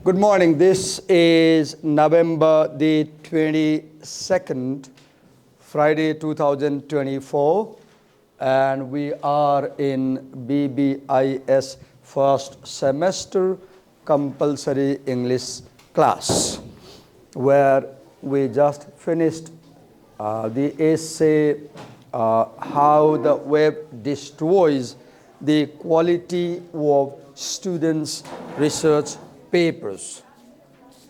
Good morning. This is November the 22nd, Friday 2024, and we are in BBIS first semester compulsory English class, where we just finished the essay How the Web Destroys the Quality of Students' Research Papers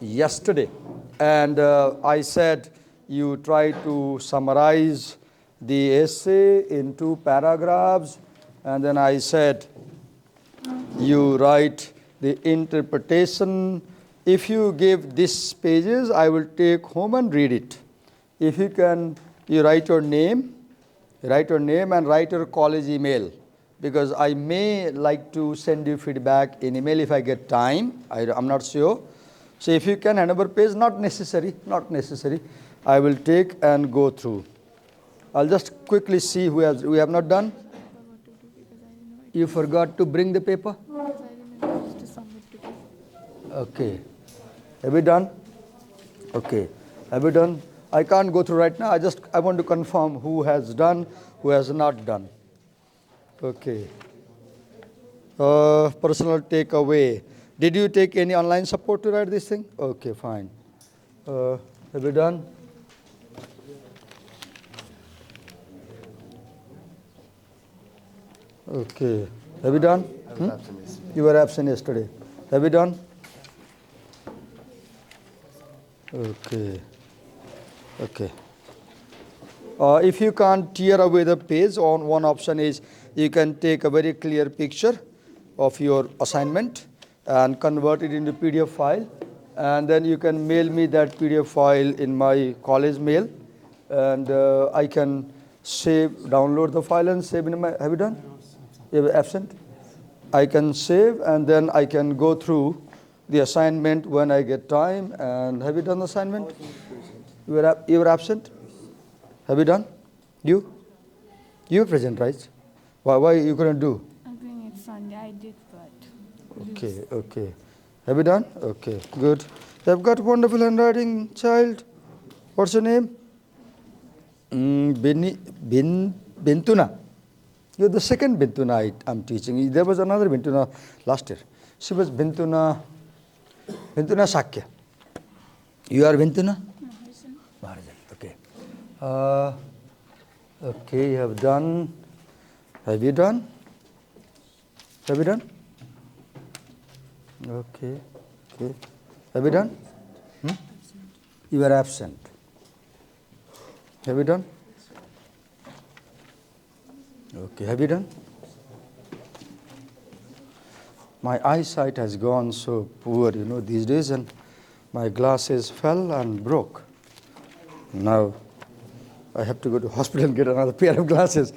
yesterday, and I said you try to summarize the essay in 2 paragraphs, and then I said you write the interpretation. If you give these pages, I will take home and read it. If you can, you write your name and write your college email, because I may like to send you feedback in email if I get time. I'm not sure. So if you can hand over page, not necessary. I will take and go through. I'll just quickly see we have not done. You forgot to bring the paper? Okay. Have you done? Okay. Have you done? I can't go through right now. I want to confirm who has done, who has not done. Okay. Personal takeaway. Did you take any online support to write this thing? Okay, fine. Have you done? Okay. Have you done? You were absent yesterday. Have you done? Okay. Okay. If you can't tear away the page, one option is you can take a very clear picture of your assignment and convert it into PDF file, and then you can mail me that PDF file in my college mail, and I can download the file and save in my. Have you done? You were absent? I can save, and then I can go through the assignment when I get time. And have you done the assignment? You were absent? Have you done? You were present, right? Why you couldn't do? I'm doing it Sunday. I did, but... Okay. Have you done? Okay, good. You've got wonderful handwriting, child. What's your name? Bintuna. You're the second Bintuna I'm teaching. There was another Bintuna last year. She was Bintuna Sakya. You are Bintuna? Maharajan. Okay. Okay, you have done. Have you done? Have you done? Okay. Have you done? You were absent. Have you done? Okay, have you done? My eyesight has gone so poor, these days, and my glasses fell and broke. Now I have to go to hospital and get another pair of glasses.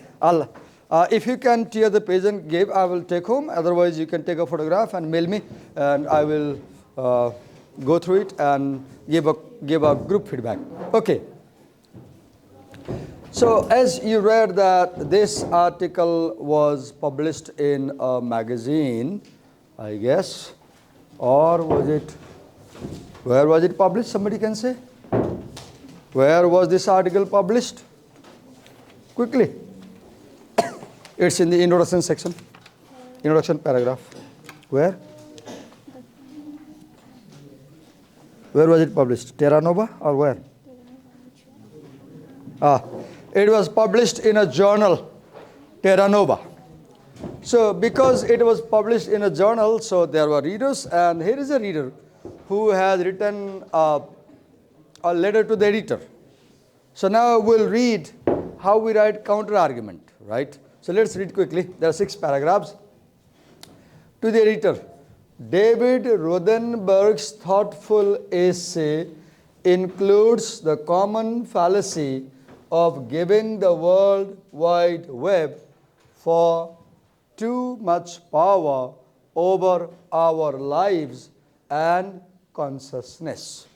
If you can tear the page and give, I will take home. Otherwise, you can take a photograph and mail me, and I will go through it and give a group feedback. Okay. So as you read that this article was published in a magazine, I guess, or was it? Where was it published? Somebody can say. Where was this article published? Quickly. It's in the introduction section. Introduction paragraph. Where? Where was it published? Terra Nova or where? It was published in a journal, Terra Nova. So because it was published in a journal, so there were readers, and here is a reader who has written a letter to the editor. So now we'll read how we write counter argument, right? So let's read quickly. There are 6 paragraphs. To the editor, David Rothenberg's thoughtful essay includes the common fallacy of giving the World Wide Web for too much power over our lives and consciousness.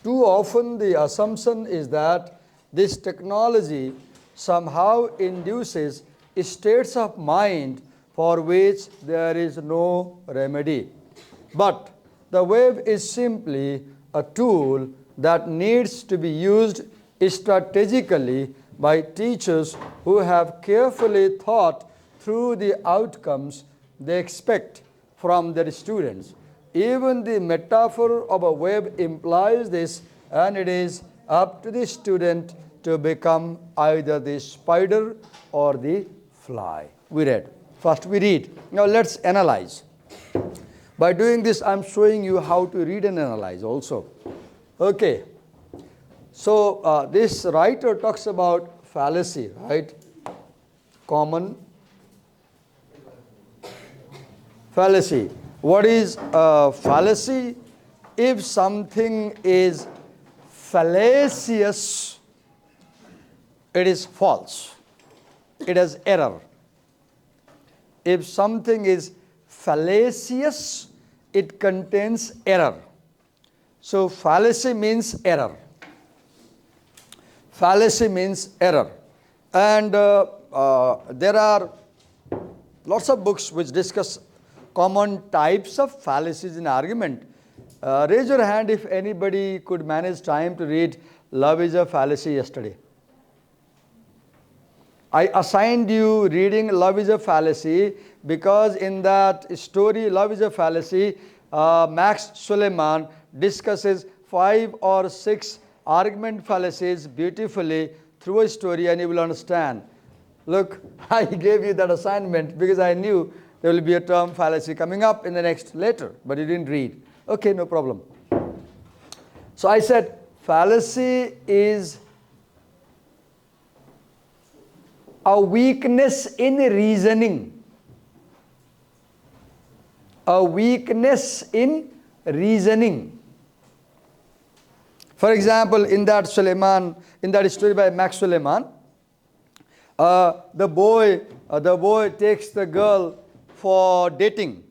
Too often the assumption is that this technology somehow induces states of mind for which there is no remedy. But The web is simply a tool that needs to be used strategically by teachers who have carefully thought through the outcomes they expect from their students. Even the metaphor of a web implies this, and it is up to the student to become either the spider or the fly. We read. First we read. Now let's analyze. By doing this, I'm showing you how to read and analyze also. Okay. So this writer talks about fallacy, right? Common fallacy. What is a fallacy? If something is fallacious, it is false. It has error. If something is fallacious, it contains error. So fallacy means error. Fallacy means error. And there are lots of books which discuss common types of fallacies in argument. Raise your hand if anybody could manage time to read Love is a Fallacy yesterday. I assigned you reading Love is a Fallacy because in that story, Love is a Fallacy, Max Suleiman discusses 5 or 6 argument fallacies beautifully through a story, and you will understand. Look, I gave you that assignment because I knew there will be a term fallacy coming up in the next letter, but you didn't read. Okay, no problem. So I said fallacy is a weakness in reasoning. A weakness in reasoning. For example, in that story by Max Suleiman, the boy takes the girl for dating,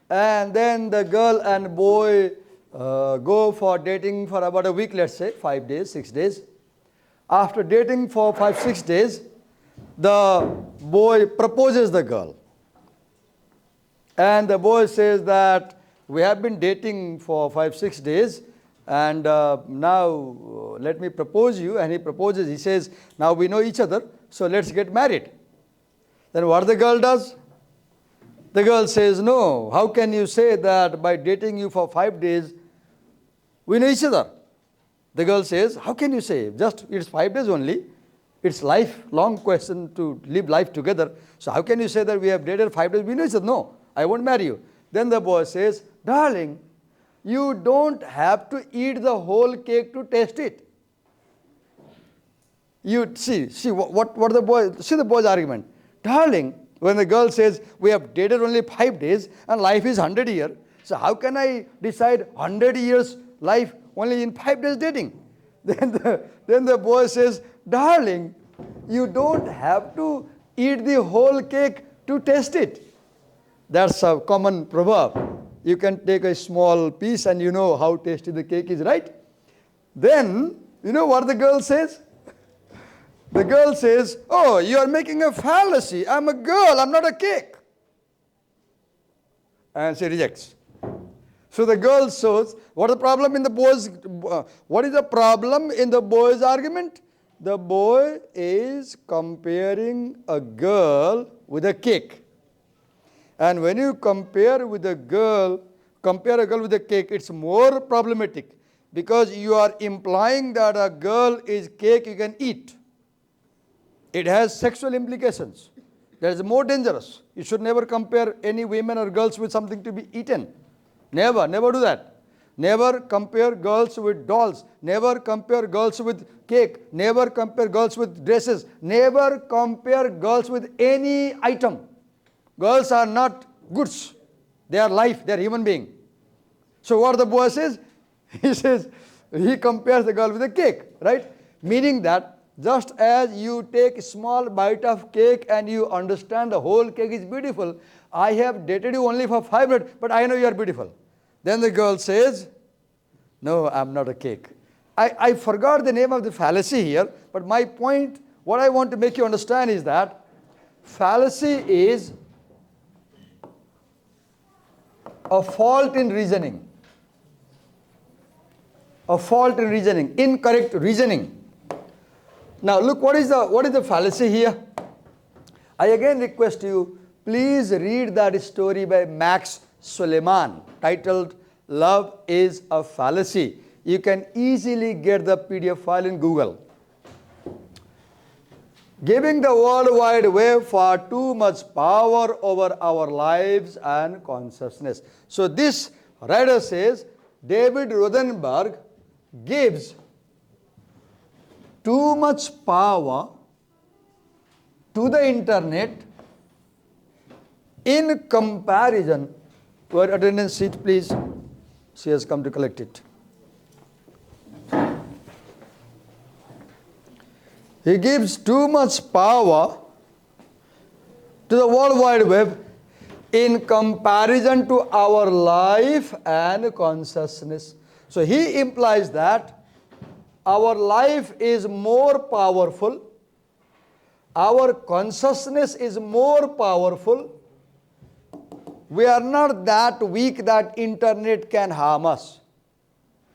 and then the girl and boy go for dating for about a week, let's say 5 days, 6 days. After dating for 5-6 days, the boy proposes the girl, and the boy says that we have been dating for 5-6 days, and now let me propose you. And he proposes. He says, now we know each other, so let's get married. Then what the girl does? The girl says, no, how can you say that by dating you for 5 days we know each other? The girl says, how can you say? Just it's 5 days only. It's lifelong question to live life together. So how can you say that we have dated 5 days we know each other? No, I won't marry you. Then the boy says, darling, you don't have to eat the whole cake to taste it. You see what the boy, see the boy's argument. Darling, when the girl says we have dated only 5 days and life is 100 years, so how can I decide 100 years life only in 5 days dating? Then the boy says, darling, you don't have to eat the whole cake to taste it. That's a common proverb. You can take a small piece and you know how tasty the cake is, right? Then, you know what the girl says? The girl says, oh, you are making a fallacy. I'm a girl, I'm not a cake. And she rejects. So the girl shows, what is the problem in the boy's argument? The boy is comparing a girl with a cake. And when you compare a girl with a cake, it's more problematic because you are implying that a girl is cake you can eat. It has sexual implications. That is more dangerous. You should never compare any women or girls with something to be eaten. Never do that. Never compare girls with dolls. Never compare girls with cake. Never compare girls with dresses. Never compare girls with any item. Girls are not goods. They are life. They are human being. So what the boy says? He says, he compares the girl with a cake, right? Meaning that just as you take a small bite of cake and you understand the whole cake is beautiful, I have dated you only for 5 minutes, but I know you are beautiful. Then the girl says, no, I'm not a cake. I forgot the name of the fallacy here, but my point, what I want to make you understand is that fallacy is a fault in reasoning. a fault in reasoning, incorrect reasoning. Now look, what is the fallacy here? I again request you, please read that story by Max Suleiman titled Love is a Fallacy. You can easily get the PDF file in Google. Giving the World Wide Web far too much power over our lives and consciousness. So this writer says David Rosenberg gives too much power to the internet in comparison. Your attendance sheet, please. She has come to collect it. He gives too much power to the World Wide Web in comparison to our life and consciousness. So he implies that our life is more powerful, our consciousness is more powerful. We are not that weak that internet can harm us.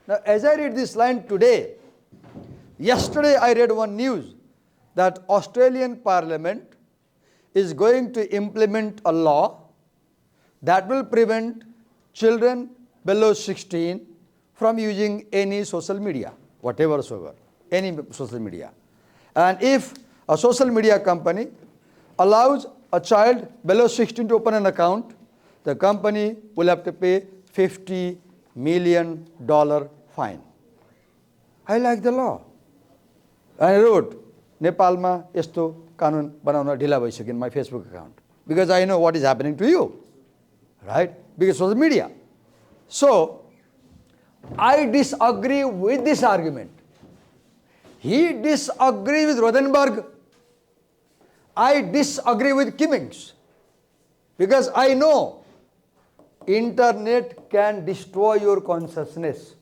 Now, as I read this line today, yesterday I read one news that Australian Parliament is going to implement a law that will prevent children below 16 from using any social media, whatever soever, any social media. And if a social media company allows a child below 16 to open an account, the company will have to pay $50 million fine. I like the law. I wrote, Nepalma yesto kanun banauna dhila bhaisakyo in my Facebook account, because I know what is happening to you, right? Because social media. So I disagree with this argument. He disagrees with Rosenberg. I disagree with Cummings, because I know internet can destroy your consciousness.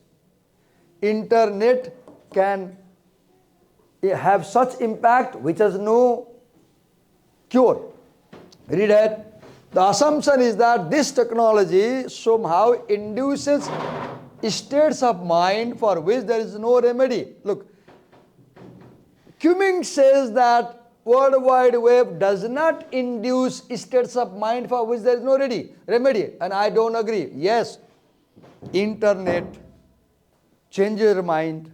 Internet can have such impact which has no cure. Read it. The assumption is that this technology somehow induces states of mind for which there is no remedy. Look, Cummings says that World Wide Web does not induce states of mind for which there is no remedy, and I don't agree. Yes, internet changes your mind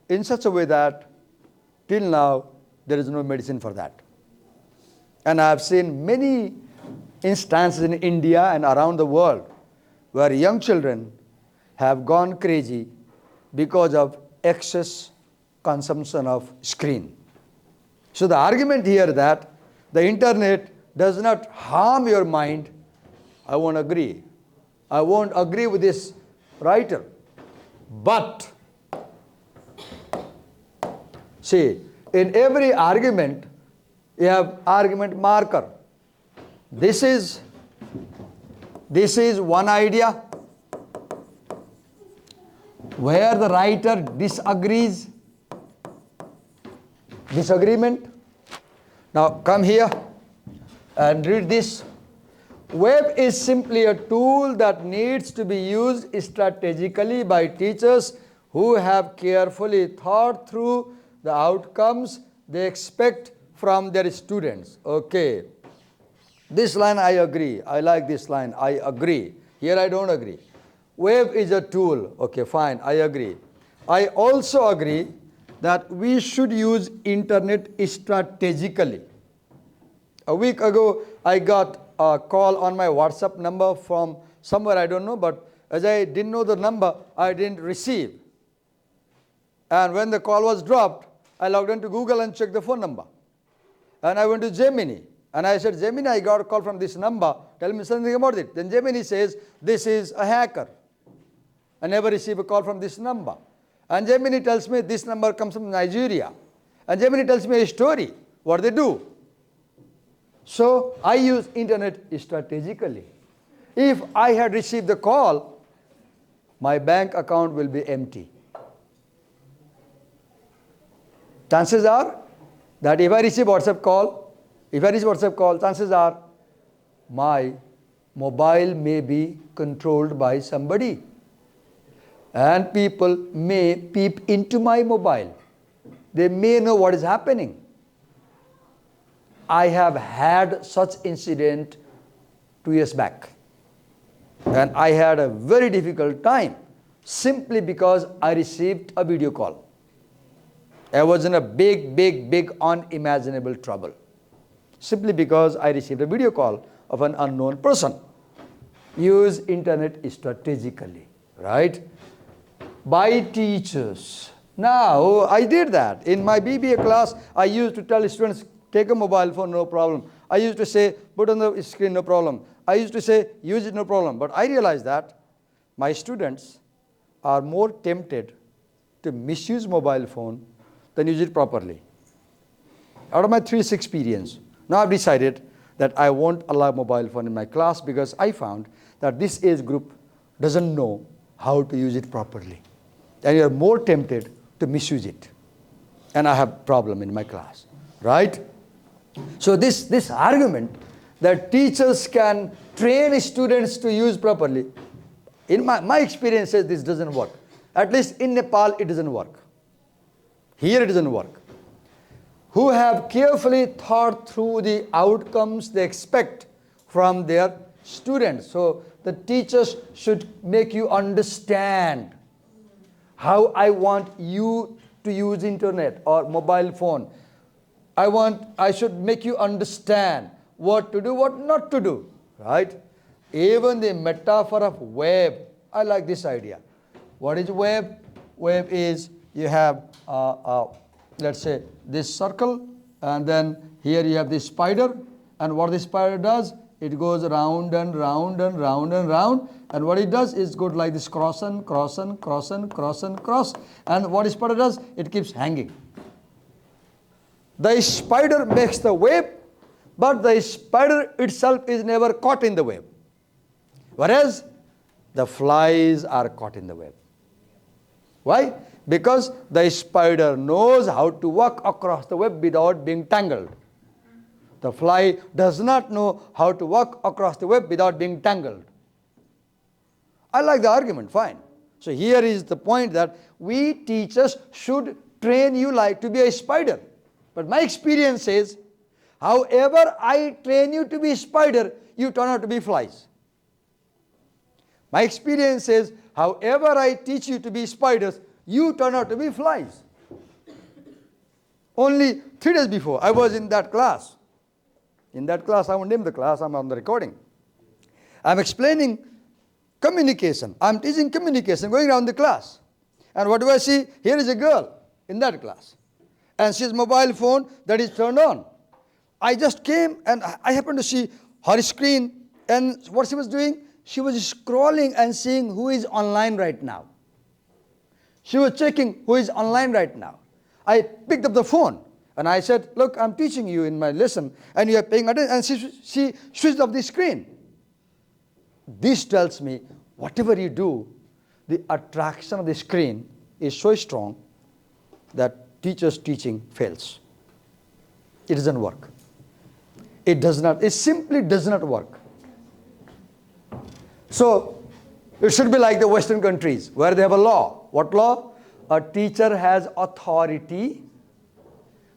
in such a way that till now there is no medicine for that. And I have seen many instances in India and around the world where young children have gone crazy because of excess consumption of screen. So the argument here that the internet does not harm your mind, I won't agree. I won't agree with this writer. But see, in every argument, you have argument marker. This is one idea where the writer disagrees. Disagreement. Now come here and read this. Web is simply a tool that needs to be used strategically by teachers who have carefully thought through the outcomes they expect from their students. Okay. This line I agree. I like this line. I agree. Here I don't agree. Web is a tool. Okay, fine. I agree. I also agree that we should use internet strategically. A week ago, I got a call on my WhatsApp number from somewhere, I don't know, but as I didn't know the number, I didn't receive. And when the call was dropped, I logged into Google and checked the phone number. And I went to Gemini. And I said, Gemini, I got a call from this number. Tell me something about it. Then Gemini says, this is a hacker. I never received a call from this number. And Gemini tells me this number comes from Nigeria. And Gemini tells me a story, what they do. So I use internet strategically. If I had received the call, my bank account will be empty. Chances are that if I receive WhatsApp call, chances are my mobile may be controlled by somebody. And people may peep into my mobile. They may know what is happening. I have had such incident 2 years back. And I had a very difficult time simply because I received a video call. I was in a big unimaginable trouble. Simply because I received a video call of an unknown person. Use internet strategically, right? By teachers. Now, I did that. In my BBA class, I used to tell students, take a mobile phone, no problem. I used to say, put on the screen, no problem. I used to say, use it, no problem. But I realized that my students are more tempted to misuse mobile phone than use it properly. Out of my 3 years experience, now I've decided that I won't allow mobile phone in my class because I found that this age group doesn't know how to use it properly. And you're more tempted to misuse it. And I have problem in my class, right? So this argument that teachers can train students to use properly, in my experience says this doesn't work. At least in Nepal, it doesn't work. Here it doesn't work. Who have carefully thought through the outcomes they expect from their students. So the teachers should make you understand how I want you to use internet or mobile phone. I should make you understand what to do, what not to do, right? Even the metaphor of web, I like this idea. What is web? Web is you have, let's say, this circle, and then here you have this spider, and what the spider does, it goes round and round and round and round, and what it does is go like this, cross and cross and cross and cross and cross, and what the spider does, it keeps hanging. The spider makes the web, but the spider itself is never caught in the web. Whereas the flies are caught in the web. Why? Because the spider knows how to walk across the web without being tangled. The fly does not know how to walk across the web without being tangled. I like the argument, fine. So here is the point that we teachers should train you like to be a spider. But my experience says, however I train you to be a spider, you turn out to be flies. My experience says, however I teach you to be spiders, you turn out to be flies. Only 3 days before, I was in that class. In that class, I won't name the class, I'm on the recording. I'm explaining communication. I'm teaching communication, going around the class. And what do I see? Here is a girl in that class. And she has a mobile phone that is turned on. I just came and I happened to see her screen, and what she was doing, she was scrolling and seeing who is online right now. She was checking who is online right now. I picked up the phone and I said, look, I'm teaching you in my lesson and you are paying attention. And she switched off the screen. This tells me whatever you do, the attraction of the screen is so strong that teacher's teaching fails. It doesn't work. It does not. It simply does not work. So it should be like the Western countries where they have a law. What law? A teacher has authority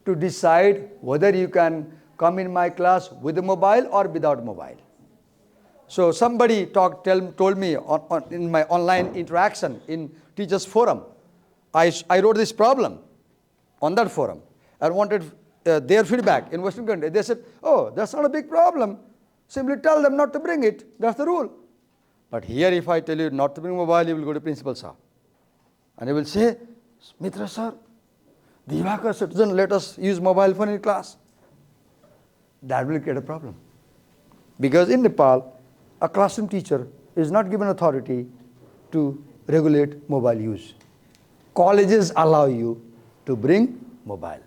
to decide whether you can come in my class with a mobile or without mobile. So somebody told me in my online interaction in teachers forum, I wrote this problem on that forum and wanted their feedback in Western countries. They said, oh, that's not a big problem. Simply tell them not to bring it. That's the rule. But here if I tell you not to bring mobile, you will go to principal sir. And he will say, Mitra sir, Divakar sir doesn't let us use mobile phone in class. That will create a problem. Because in Nepal, a classroom teacher is not given authority to regulate mobile use. Colleges allow you to bring mobile.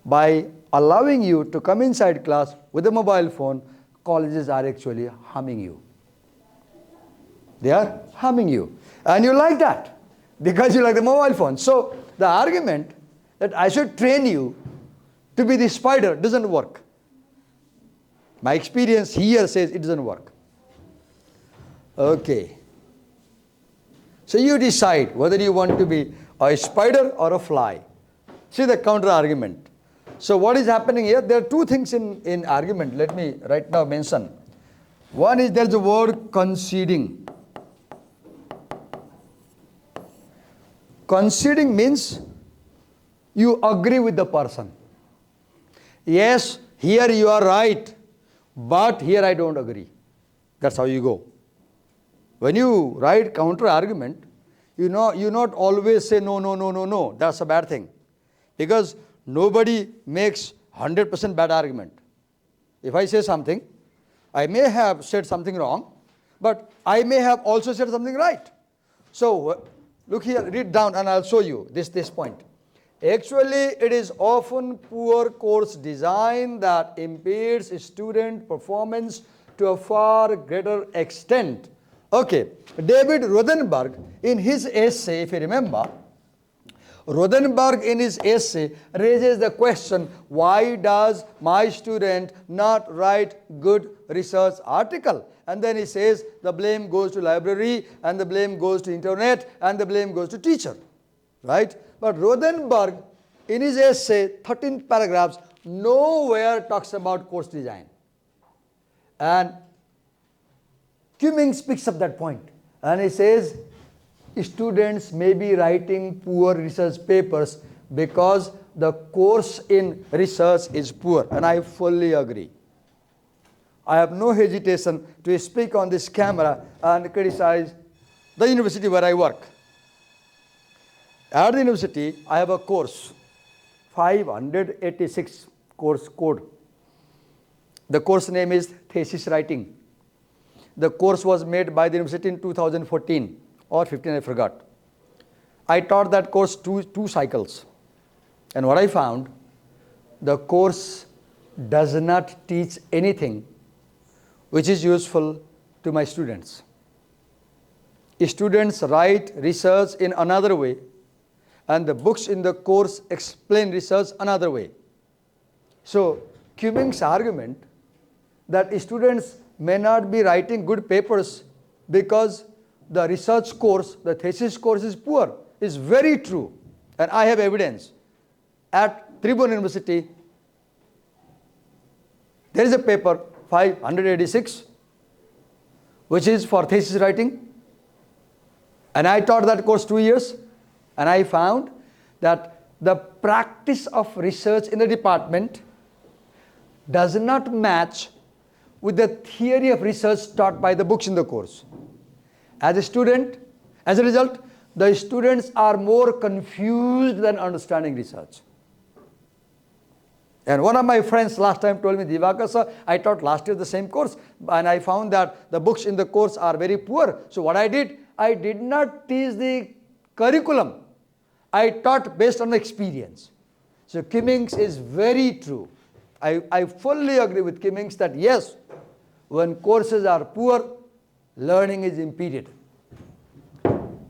By allowing you to come inside class with a mobile phone, colleges are actually harming you. They are harming you. And you like that because you like the mobile phone. So the argument that I should train you to be the spider doesn't work. My experience here says it doesn't work. Okay. So you decide whether you want to be a spider or a fly. See the counter argument. So what is happening here? There are two things in argument. Let me right now mention. One is there's a word conceding. Conceding means you agree with the person. Yes, here you are right, but here I don't agree. That's how you go. When you write counter argument, you not always say no, no, no, no, no. That's a bad thing. Because nobody makes 100% bad argument. If I say something, I may have said something wrong, but I may have also said something right. So look here, read down and I'll show you this point. Actually, it is often poor course design that impedes student performance to a far greater extent. Okay, David Rothenberg in his essay, if you remember, Rothenberg in his essay raises the question, why does my student not write good research article? And then he says the blame goes to library and the blame goes to internet and the blame goes to teacher, right? But Rothenberg in his essay, 13 paragraphs, nowhere talks about course design. And Cummings picks up that point and he says students may be writing poor research papers because the course in research is poor, and I fully agree. I have no hesitation to speak on this camera and criticize the university where I work. At the university, I have a course, 586 course code. The course name is thesis writing. The course was made by the university in 2014 or 15, I forgot. I taught that course two cycles. And what I found, the course does not teach anything which is useful to my students. Students write research in another way, and the books in the course explain research another way. So Cummings' argument that students may not be writing good papers because the research course, the thesis course is poor, is very true. And I have evidence. At Tribhuvan University, there is a paper, 586, which is for thesis writing. And I taught that course 2 years. And I found that the practice of research in the department does not match with the theory of research taught by the books in the course. As a result, the students are more confused than understanding research. And one of my friends last time told me, Divakar sir, I taught last year the same course, and I found that the books in the course are very poor. So what I did not teach the curriculum. I taught based on experience. So Cummings is very true. I fully agree with Cummings that yes, when courses are poor, learning is impeded.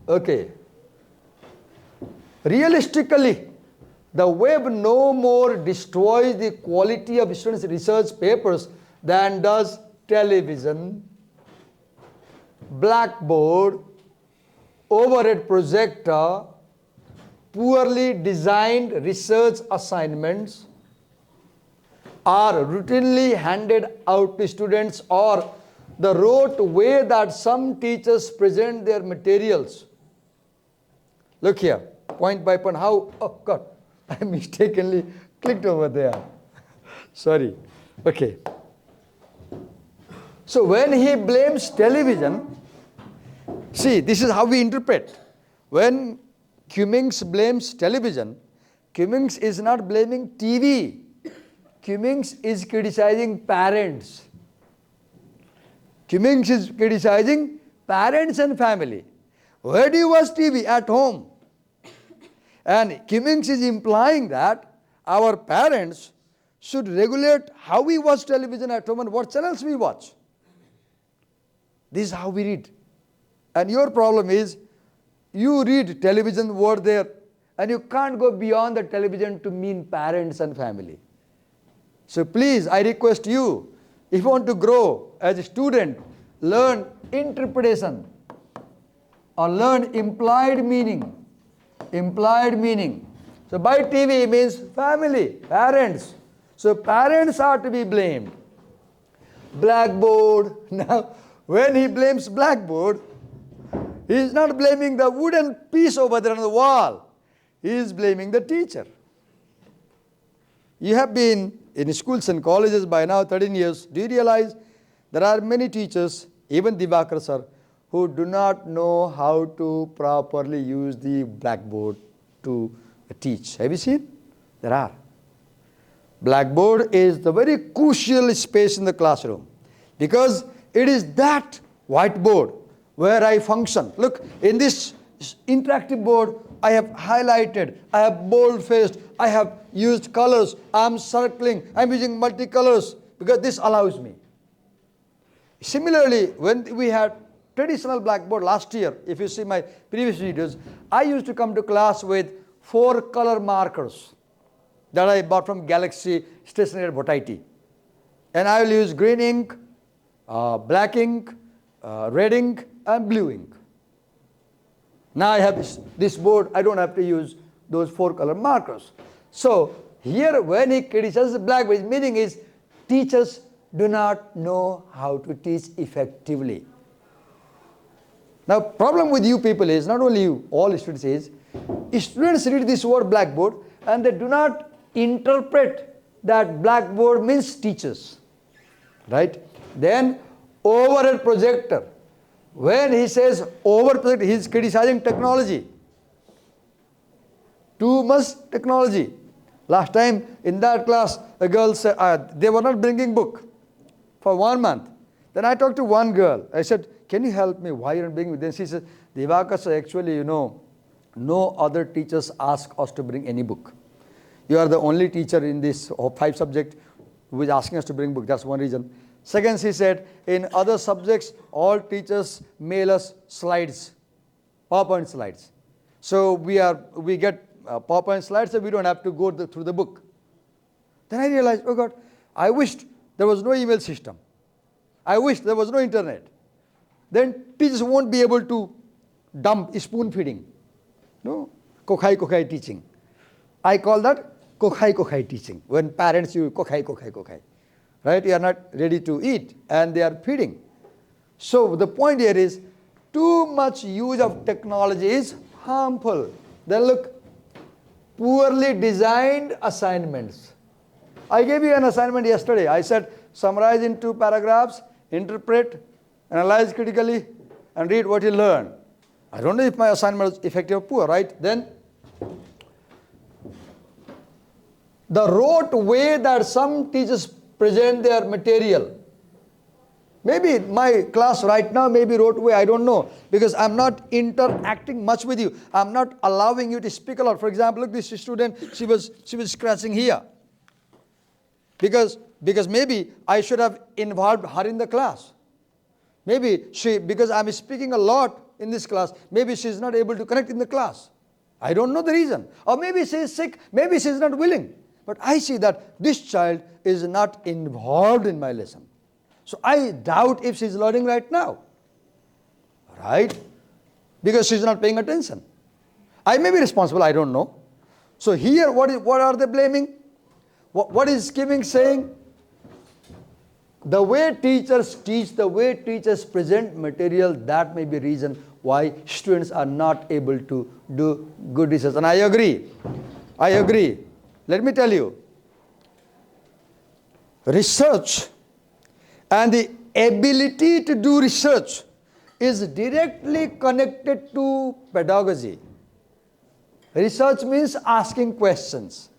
Okay. Realistically, the web no more destroys the quality of students' research papers than does television, blackboard, overhead projector, poorly designed research assignments are routinely handed out to students, or the rote way that some teachers present their materials. Look here, point by point, how, oh God, I mistakenly clicked over there. Sorry. Okay. So when he blames television, see, this is how we interpret. When Cummings blames television, Cummings is not blaming TV. Cummings is criticizing parents. Cummings is criticizing parents and family. Where do you watch TV? At home. And Cummings is implying that our parents should regulate how we watch television at home and what channels we watch. This is how we read. And your problem is, you read television word there, and you can't go beyond the television to mean parents and family. So please, I request you, if you want to grow as a student, learn interpretation. or learn implied meaning. Implied meaning. So by TV means family, parents. So parents are to be blamed. Blackboard. Now, when he blames blackboard, he is not blaming the wooden piece over there on the wall. He is blaming the teacher. You have been in schools and colleges by now 13 years. Do you realize there are many teachers, even Divakar sir, who do not know how to properly use the blackboard to teach? Have you seen? There are. Blackboard is the very crucial space in the classroom because it is that whiteboard where I function. Look, in this interactive board, I have highlighted, I have bold-faced, I have used colors, I'm circling, I'm using multicolors because this allows me. Similarly, when we had traditional blackboard last year, if you see my previous videos, I used to come to class with 4 color markers that I bought from Galaxy stationery at Bhotaiti. And I will use green ink, black ink, red ink, and blue ink. Now I have this board, I don't have to use those 4 color markers. So here when he criticizes the blackboard, his meaning is teachers do not know how to teach effectively. Now problem with you people is, not only you, all students is, students read this word blackboard and they do not interpret that blackboard means teachers. Right? Then overhead projector. When he says over projector, he is criticizing technology. Too much technology. Last time in that class, the girls said they were not bringing book for 1 month. Then I talked to one girl. I said, can you help me? Why are you not bringing? Then she said, Divakar sir, actually, no other teachers ask us to bring any book. You are the only teacher in this 5 subject who is asking us to bring book. That's one reason. Second, she said, in other subjects, all teachers mail us slides, PowerPoint slides. So we get PowerPoint slides, so we don't have to go through the book. Then I realized, oh God, I wished there was no email system. I wish there was no internet. Then teachers won't be able to dump spoon feeding. No, kokhai teaching. I call that kokhai teaching. When parents use kokhai. Right? You are not ready to eat and they are feeding. So the point here is too much use of technology is harmful. Then look, poorly designed assignments. I gave you an assignment yesterday. I said summarize in 2 paragraphs, interpret, analyze critically, and read what you learned. I don't know if my assignment was effective or poor, right? Then the rote way that some teachers present their material. Maybe my class right now may be rote way, I don't know, because I'm not interacting much with you. I'm not allowing you to speak a lot. For example, look, this student, she was scratching here. Because maybe I should have involved her in the class. Maybe because I'm speaking a lot in this class, maybe she's not able to connect in the class. I don't know the reason. Or maybe she is sick, maybe she's not willing. But I see that this child is not involved in my lesson. So I doubt if she's learning right now. Right? Because she's not paying attention. I may be responsible, I don't know. So here, what are they blaming? What is Skimming saying? The way teachers teach, the way teachers present material, that may be reason why students are not able to do good research. And I agree. Let me tell you, research and the ability to do research is directly connected to pedagogy. Research means asking questions.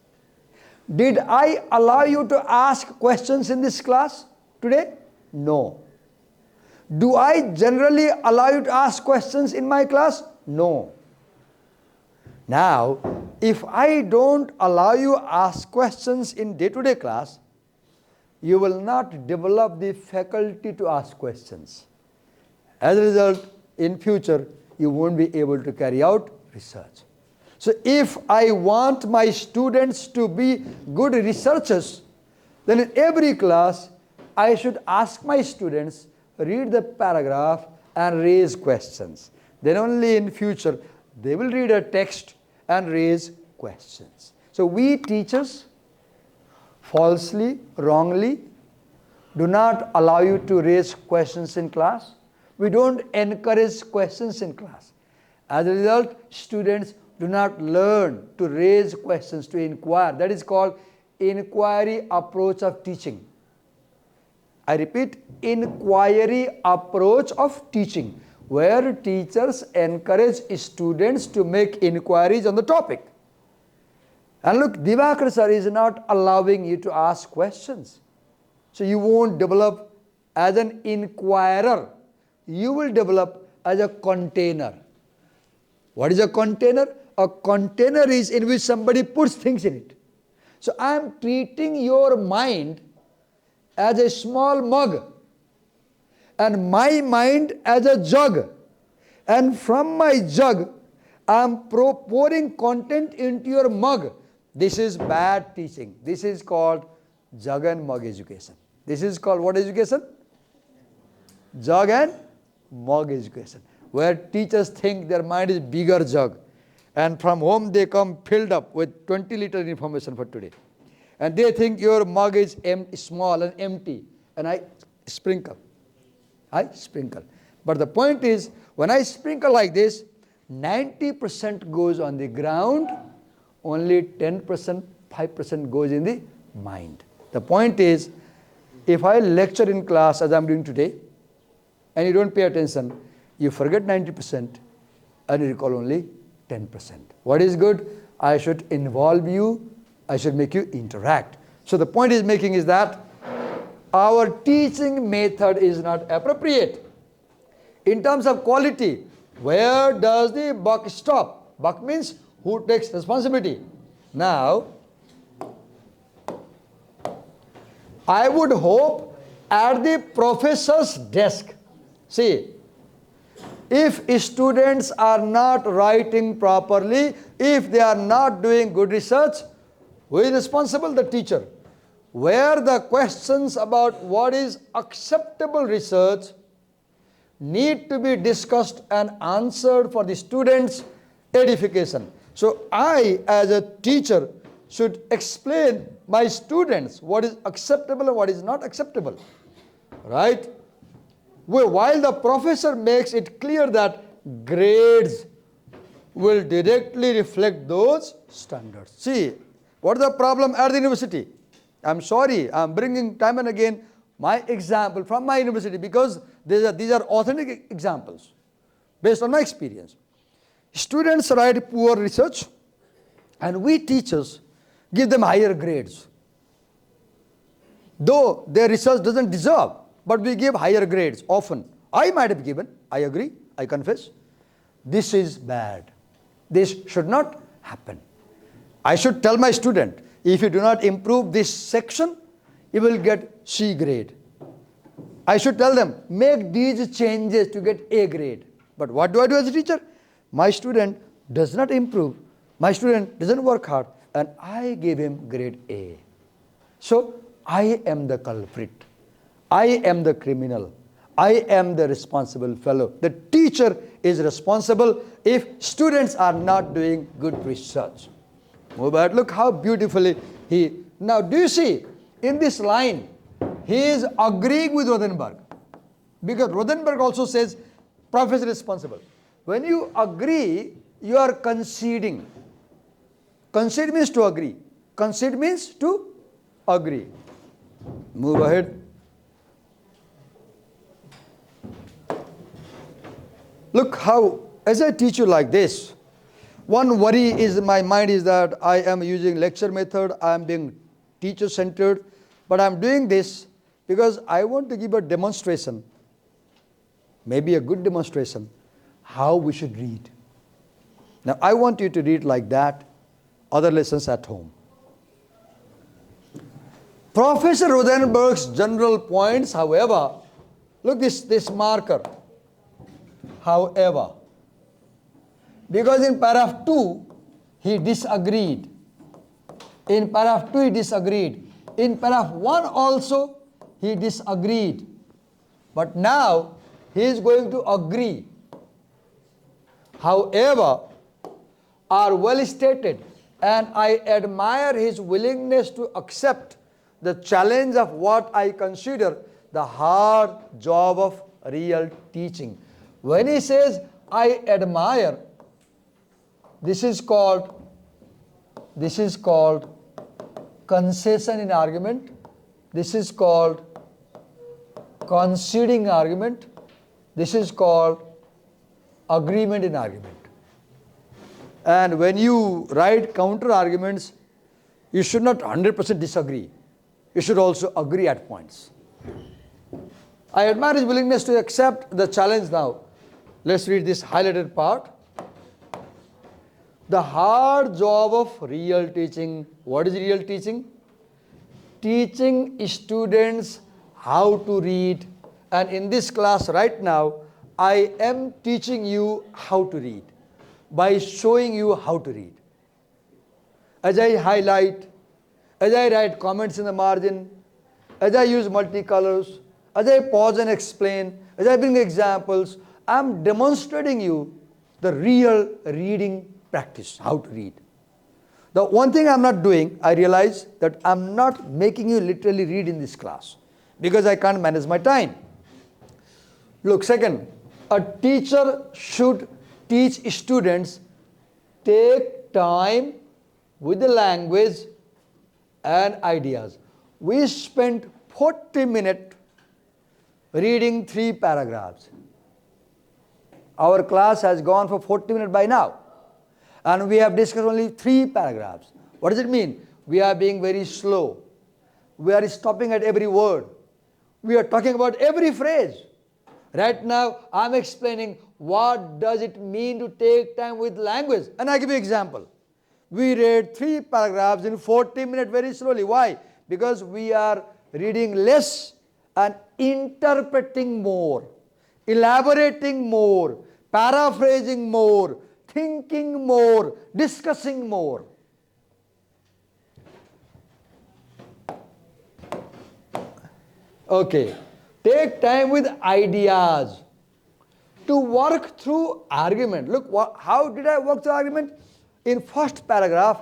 Did I allow you to ask questions in this class today? No. Do I generally allow you to ask questions in my class? No. Now, if I don't allow you to ask questions in day-to-day class, you will not develop the faculty to ask questions. As a result, in future, you won't be able to carry out research. So if I want my students to be good researchers, then in every class, I should ask my students, read the paragraph and raise questions. then only in future they will read a text and raise questions. So we teachers falsely, wrongly, do not allow you to raise questions in class. We don't encourage questions in class. As a result, students do not learn to raise questions, to inquire. That is called inquiry approach of teaching. I repeat, inquiry approach of teaching, where teachers encourage students to make inquiries on the topic. And look, Divakar sir is not allowing you to ask questions. So you won't develop as an inquirer. You will develop as a container. What is a container? A container is in which somebody puts things in it. So I am treating your mind as a small mug and my mind as a jug. And from my jug, I am pouring content into your mug. This is bad teaching. This is called jug and mug education. This is called what education? Jug and mug education, where teachers think their mind is bigger jug, and from home they come filled up with 20 liters information for today, and they think your mug is small and empty, and I sprinkle. But the point is, when I sprinkle like this, 90% goes on the ground, only 10%, 5% goes in the mind. The point is, if I lecture in class as I am doing today, and you don't pay attention, you forget 90% and you recall only 10%. What is good? I should involve you, I should make you interact. So the point is making is that our teaching method is not appropriate. In terms of quality, where does the buck stop? Buck means who takes responsibility. Now, I would hope at the professor's desk, see, if students are not writing properly, if they are not doing good research, who is responsible? The teacher. Where the questions about what is acceptable research need to be discussed and answered for the students' edification. So I, as a teacher, should explain my students what is acceptable and what is not acceptable. Right? While the professor makes it clear that grades will directly reflect those standards. See, what is the problem at the university? I'm sorry, I'm bringing time and again my example from my university because these are authentic examples based on my experience. Students write poor research and we teachers give them higher grades. Though their research doesn't deserve, but we give higher grades often. I might have given, I agree, I confess. This is bad. This should not happen. I should tell my student, if you do not improve this section, you will get C grade. I should tell them, make these changes to get A grade. But what do I do as a teacher? My student does not improve. My student doesn't work hard, and I give him grade A. So I am the culprit. I am the criminal. I am the responsible fellow. The teacher is responsible if students are not doing good research. But look how beautifully he... Now do you see, in this line, he is agreeing with Rodenberg. Because Rodenberg also says, professor is responsible. When you agree, you are conceding. Concede means to agree. Concede means to agree. Move ahead. Look how, as I teach you like this, one worry is in my mind is that I am using lecture method, I am being teacher-centered, but I am doing this because I want to give a demonstration, maybe a good demonstration, how we should read. Now I want you to read like that, other lessons at home. Professor Rodenberg's general points, however, look this marker, however, because in paragraph 2, he disagreed. In paragraph 2, he disagreed. In paragraph 1 also, he disagreed. But now, he is going to agree. however, are well stated, and I admire his willingness to accept the challenge of what I consider the hard job of real teaching. When he says, I admire, this is called concession in argument. This is called conceding argument. This is called agreement in argument. And when you write counter arguments, you should not 100% disagree. You should also agree at points. I admire his willingness to accept the challenge now. Let's read this highlighted part. The hard job of real teaching. What is real teaching? Teaching students how to read. And in this class right now, I am teaching you how to read by showing you how to read. As I highlight, as I write comments in the margin, as I use multicolors, as I pause and explain, as I bring examples, I am demonstrating you the real reading practice, how to read. The one thing I am not doing, I realize that I am not making you literally read in this class because I can't manage my time. Look, second, a teacher should teach students, take time with the language and ideas. We spent 40 minutes reading 3 paragraphs. Our class has gone for 40 minutes by now. And we have discussed only 3 paragraphs. What does it mean? We are being very slow. We are stopping at every word. We are talking about every phrase. Right now, I am explaining what does it mean to take time with language. And I give you an example. We read 3 paragraphs in 40 minutes very slowly. Why? Because we are reading less and interpreting more, elaborating more, paraphrasing more, thinking more, discussing more. Okay. Take time with ideas to work through argument. Look, how did I work through argument? In first paragraph,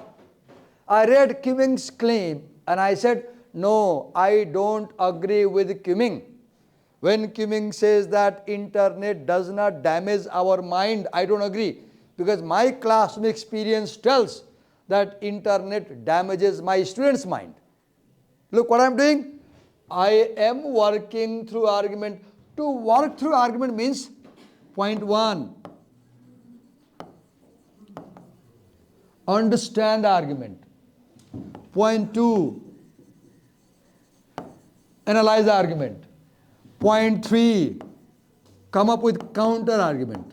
I read Cummings' claim and I said, no, I don't agree with Cummings. When Cummings says that internet does not damage our mind, I don't agree. Because my classroom experience tells that internet damages my students' mind. Look what I'm doing. I am working through argument. To work through argument means point 1, understand argument. Point 2, analyze argument. Point 3, come up with counter argument.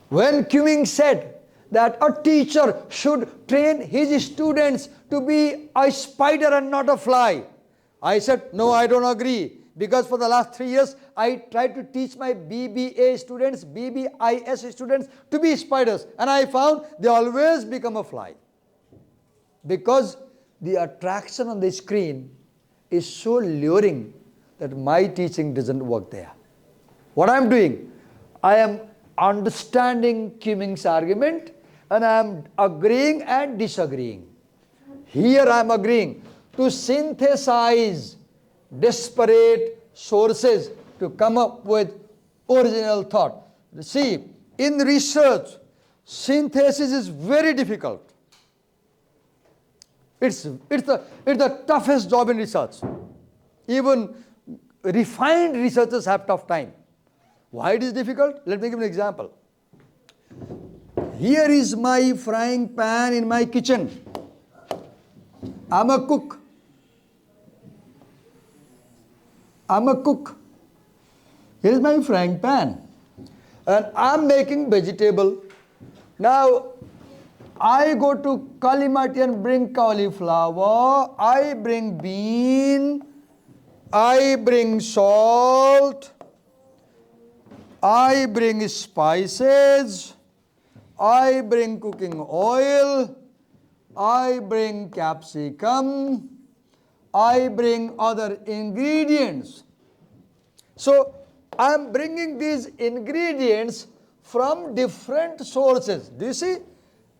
When Cummings said that a teacher should train his students to be a spider and not a fly, I said, no, I don't agree. Because for the last 3 years, I tried to teach my BBA students, BBIS students to be spiders. And I found they always become a fly. Because the attraction on the screen is so luring that my teaching doesn't work there. What I'm doing, I am understanding Cummings' argument and I am agreeing and disagreeing. Here I am agreeing to synthesize disparate sources to come up with original thought. See, in research, synthesis is very difficult. It's the toughest job in research. Even refined researchers have tough time. Why it is difficult? Let me give an example. Here is my frying pan in my kitchen. I'm a cook. Here is my frying pan. And I'm making vegetable. Now, I go to Kalimati and bring cauliflower. I bring bean. I bring salt. I bring spices. I bring cooking oil. I bring capsicum. I bring other ingredients. So, I am bringing these ingredients from different sources. Do you see?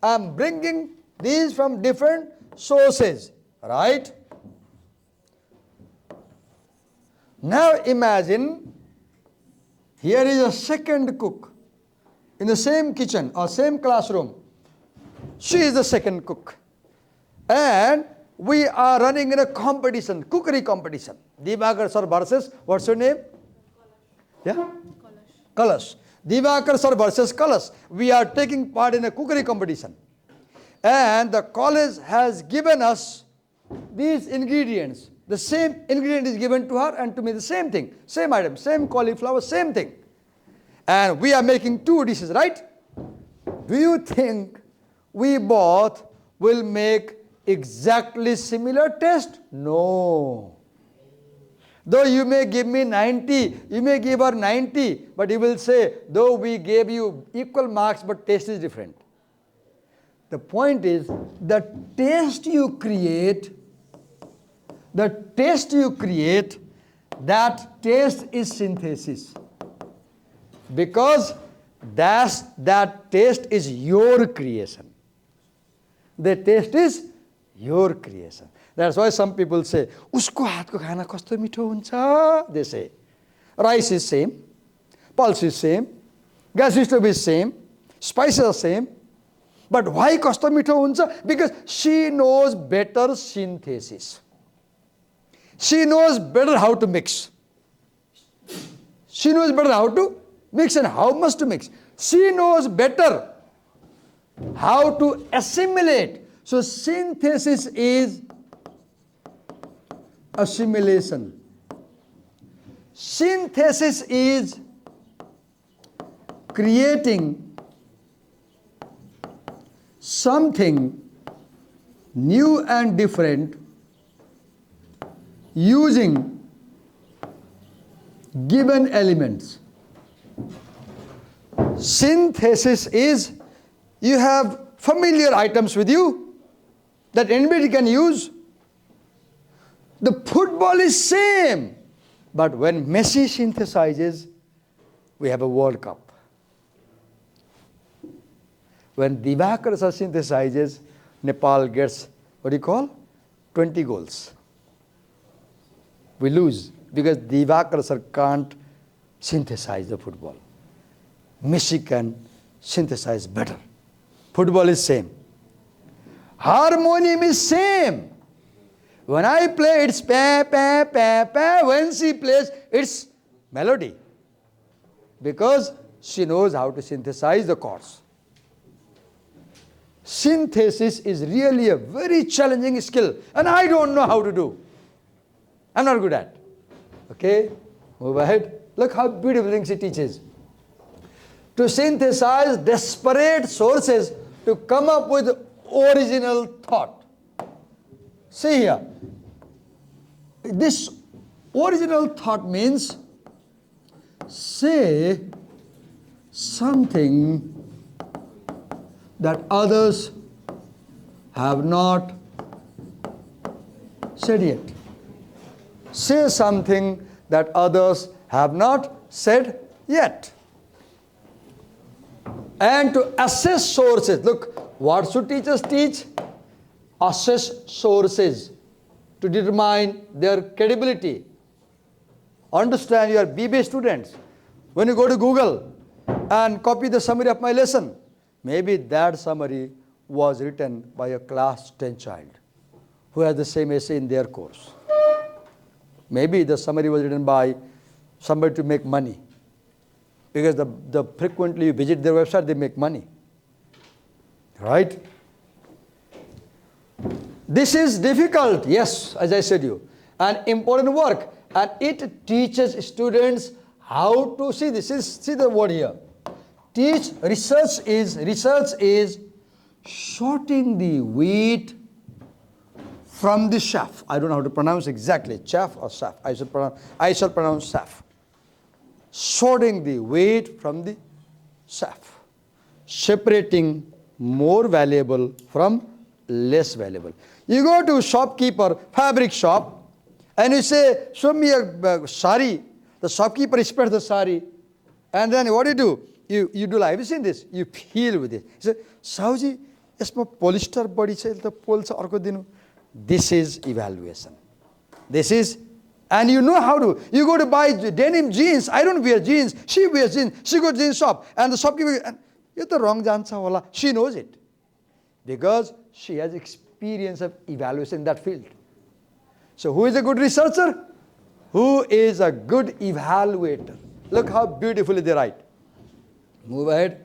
I am bringing these from different sources, right? Now imagine here is a second cook in the same kitchen or same classroom. She is the second cook. And we are running in a competition, cookery competition. Divakar sir versus, what's your name? Yeah? Kalash. Divakar sir versus Kalash. We are taking part in a cookery competition. And the college has given us these ingredients. The same ingredient is given to her and to me, the same thing. Same item, same cauliflower, same thing. And we are making two dishes, right? Do you think we both will make exactly similar taste? No. Though you may give me 90, you may give her 90, but you will say, though we gave you equal marks, but taste is different. The point is, the taste you create, that taste is synthesis. Because that taste is your creation. The taste is your creation. That's why some people say, "Usko hatko khana kasto mitho huncha?" They say, rice is same, pulse is same, gas stove is same, spices are same. But why kasto mitho huncha? Because she knows better synthesis. She knows better how to mix. She knows better how to mix and how much to mix. She knows better how to assimilate. So synthesis is assimilation. Synthesis is creating something new and different using given elements. Synthesis is you have familiar items with you that anybody can use. The football is same, but when Messi synthesizes, we have a World Cup. When Divakar sir synthesizes, Nepal gets, 20 goals. We lose because Divakar sir can't synthesize the football. Messi can synthesize better. Football is same. Harmonium is same. When I play, it's pa, pa, pa, pa. When she plays, it's melody. Because she knows how to synthesize the chords. Synthesis is really a very challenging skill. And I don't know how to do. I'm not good at. Okay? Move ahead. Look how beautiful things he teaches. To synthesize disparate sources to come up with original thought. See here. This original thought means say something that others have not said yet. Say something that others have not said yet. And to assess sources. Look, what should teachers teach? Assess sources to determine their credibility. Understand, you are BBIS students. When you go to Google and copy the summary of my lesson, maybe that summary was written by a class 10 child who has the same essay in their course. Maybe the summary was written by somebody to make money. Because the frequently you visit their website, they make money. Right? This is difficult, yes, as I said you, an important work, and it teaches students how to see the word here. Research is sorting the wheat from the chaff. I don't know how to pronounce exactly, chaff or chaff. I shall pronounce chaff. Sorting the wheat from the chaff. Separating more valuable from less valuable. You go to shopkeeper, fabric shop, and you say, show me a sari The shopkeeper spreads the sari, and then what do? You do like, have you seen this? You peel with it. He said, Sauji, यसमा polyester body छ, the पोल्छ अर्को दिनु. This is evaluation. This is, and you know how to. You go to buy denim jeans. I don't wear jeans. She wears jeans. She goes to jeans shop, and the shopkeeper, and you're the wrong jancha wala. She knows it because she has experience of evaluation in that field. So who is a good researcher? Who is a good evaluator? Look how beautifully they write. Move ahead.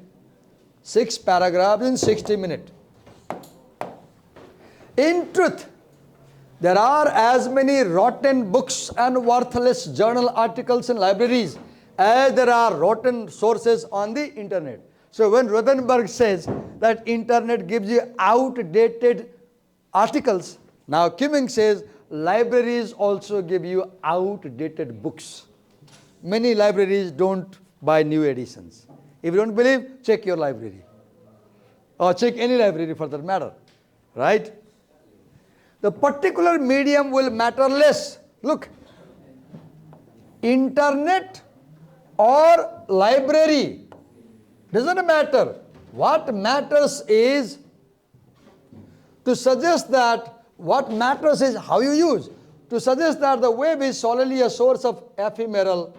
6 paragraphs in 60 minutes. In truth, there are as many rotten books and worthless journal articles in libraries as there are rotten sources on the internet. So when Rothenberg says that internet gives you outdated articles, now Kimming says libraries also give you outdated books. Many libraries don't buy new editions. If you don't believe, check your library. Or check any library for that matter. Right? The particular medium will matter less. Look, internet or library, doesn't matter. What matters is to suggest that, what matters is how you use. To suggest that the web is solely a source of ephemeral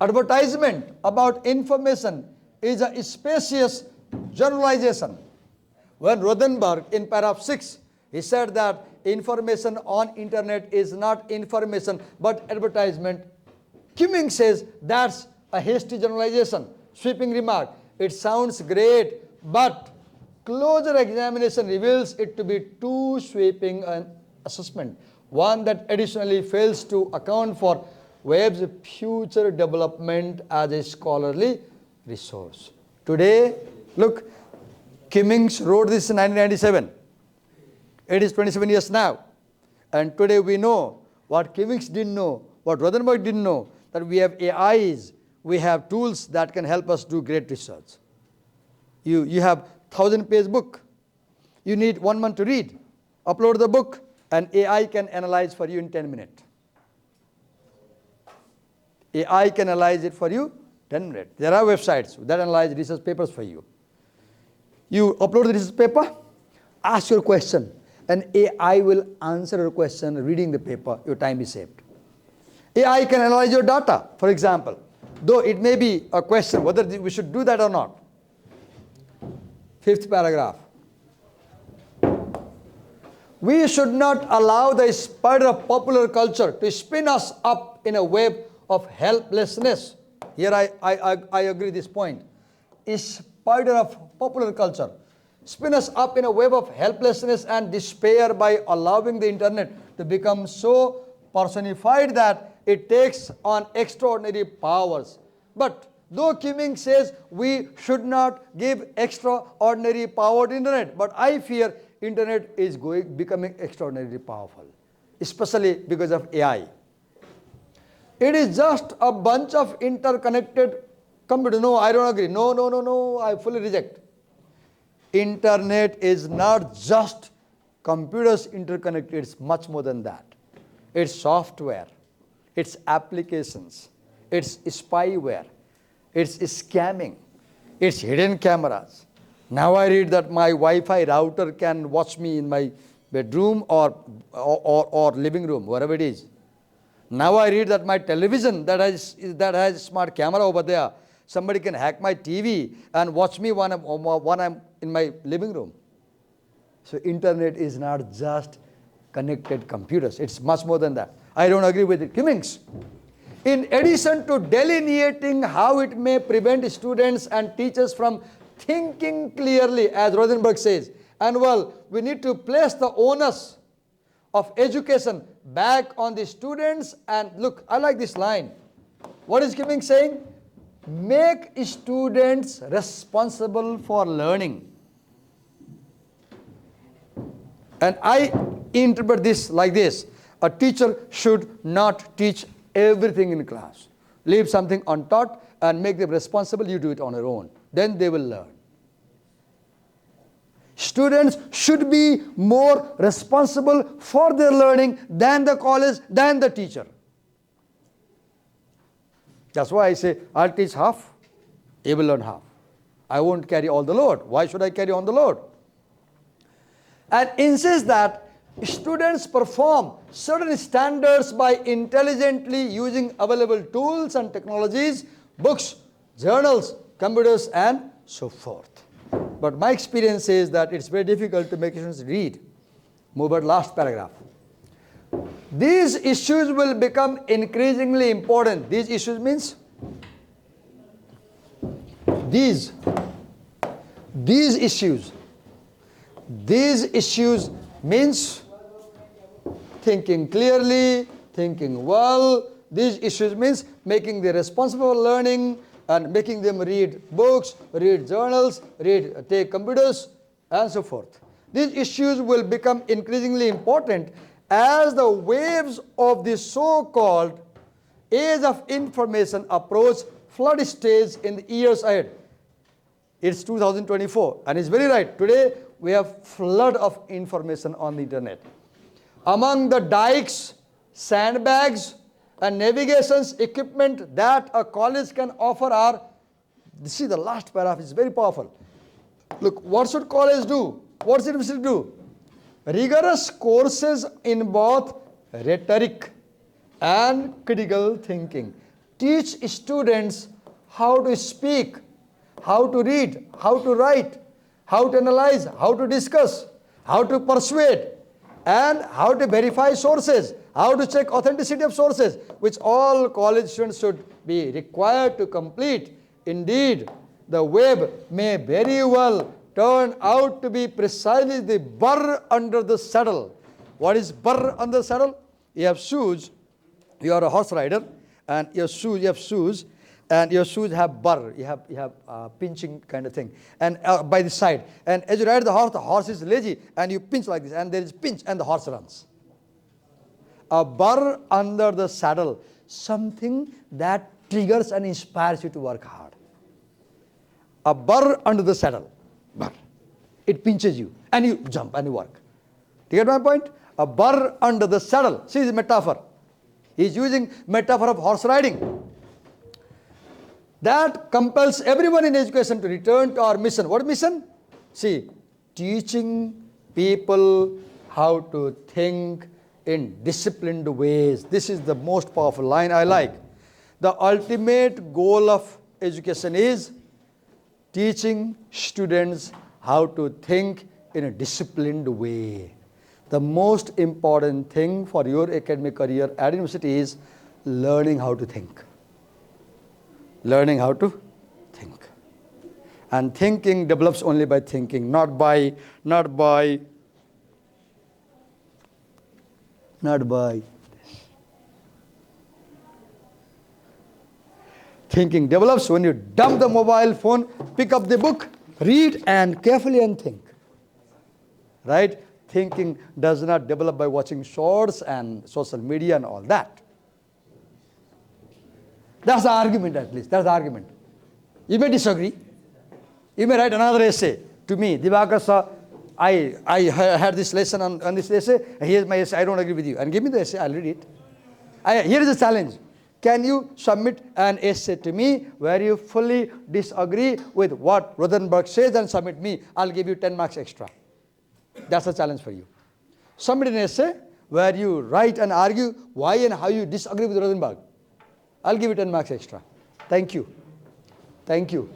advertisement about information is a spacious generalization. When Rothenberg in paragraph 6, he said that information on internet is not information but advertisement. Kimming says that's a hasty generalization, sweeping remark. It sounds great, but closer examination reveals it to be too sweeping an assessment, one that additionally fails to account for web's future development as a scholarly resource. Today, look, Kimmings wrote this in 1997. It is 27 years now. And today we know what Kimmings didn't know, what Rothenberg didn't know, that we have AIs, we have tools that can help us do great research. You have 1,000-page book. You need 1 month to read. Upload the book, and AI can analyze for you in 10 minutes. AI can analyze it for you 10 minutes. There are websites that analyze research papers for you. You upload the research paper, ask your question, and AI will answer your question reading the paper. Your time is saved. AI can analyze your data, for example, though it may be a question whether we should do that or not. 5th paragraph. We should not allow the spider of popular culture to spin us up in a web of helplessness. Here I agree this point. Spider of popular culture. Spin us up in a web of helplessness and despair by allowing the internet to become so personified that it takes on extraordinary powers. But though Kimming says we should not give extraordinary power to internet, but I fear internet is becoming extraordinarily powerful, especially because of AI. It is just a bunch of interconnected computers. No, I don't agree. No, I fully reject. Internet is not just computers interconnected, it's much more than that. It's software, it's applications, it's spyware, it's scamming, it's hidden cameras. Now I read that my Wi-Fi router can watch me in my bedroom or living room, wherever it is. Now I read that my television that has a smart camera over there, somebody can hack my TV and watch me when I'm in my living room. So internet is not just connected computers. It's much more than that. I don't agree with it. Kimmings. In addition to delineating how it may prevent students and teachers from thinking clearly, as Rothenberg says, and well, we need to place the onus of education back on the students. And look, I like this line. What is Kimming saying? Make students responsible for learning. And I interpret this like this. A teacher should not teach everything in class. Leave something untaught and make them responsible. You do it on your own. Then they will learn. Students should be more responsible for their learning than the college, than the teacher. That's why I say, I'll teach half, you will learn half. I won't carry all the load. Why should I carry on the load? And insists that students perform certain standards by intelligently using available tools and technologies, books, journals, computers, and so forth. But my experience is that it's very difficult to make students read. Move on, last paragraph. These issues will become increasingly important. These issues means these issues. These issues means thinking clearly, thinking well. These issues means making the responsible learning and making them read books, read journals, take computers, and so forth. These issues will become increasingly important as the waves of the so-called age of information approach flood stage in the years ahead. It's 2024, and it's very right. Today, we have flood of information on the internet. Among the dikes, sandbags, and navigation equipment that a college can offer are, see the last paragraph is very powerful. Look, what should college do? What should university do? Rigorous courses in both rhetoric and critical thinking. Teach students how to speak, how to read, how to write, how to analyze, how to discuss, how to persuade, and how to verify sources, how to check authenticity of sources, which all college students should be required to complete. Indeed, the web may very well turn out to be precisely the burr under the saddle. What is burr under the saddle? You have shoes, you are a horse rider, and you have shoes, and your shoes have burr, you have pinching kind of thing, and by the side. And as you ride the horse is lazy, and you pinch like this, and there is pinch, and the horse runs. A burr under the saddle, something that triggers and inspires you to work hard. A burr under the saddle, burr. It pinches you, and you jump and you work. Do you get my point? A burr under the saddle. See the metaphor. He is using metaphor of horse riding. That compels everyone in education to return to our mission. What mission? See, teaching people how to think in disciplined ways. This is the most powerful line I like. The ultimate goal of education is teaching students how to think in a disciplined way. The most important thing for your academic career at university is learning how to think. Learning how to think. And thinking develops only by thinking, not by this. Thinking develops when you dump the mobile phone, pick up the book, read, and carefully and think. Right? Thinking does not develop by watching shorts and social media and all that. That's the argument, at least. That's the argument. You may disagree. You may write another essay to me. Divakar sir, I had this lesson on this essay. Here's my essay. I don't agree with you. And give me the essay. I'll read it. Here is the challenge. Can you submit an essay to me where you fully disagree with what Rothenberg says and submit me? I'll give you 10 marks extra. That's a challenge for you. Submit an essay where you write and argue why and how you disagree with Rothenberg. I'll give you 10 marks extra. Thank you. Thank you.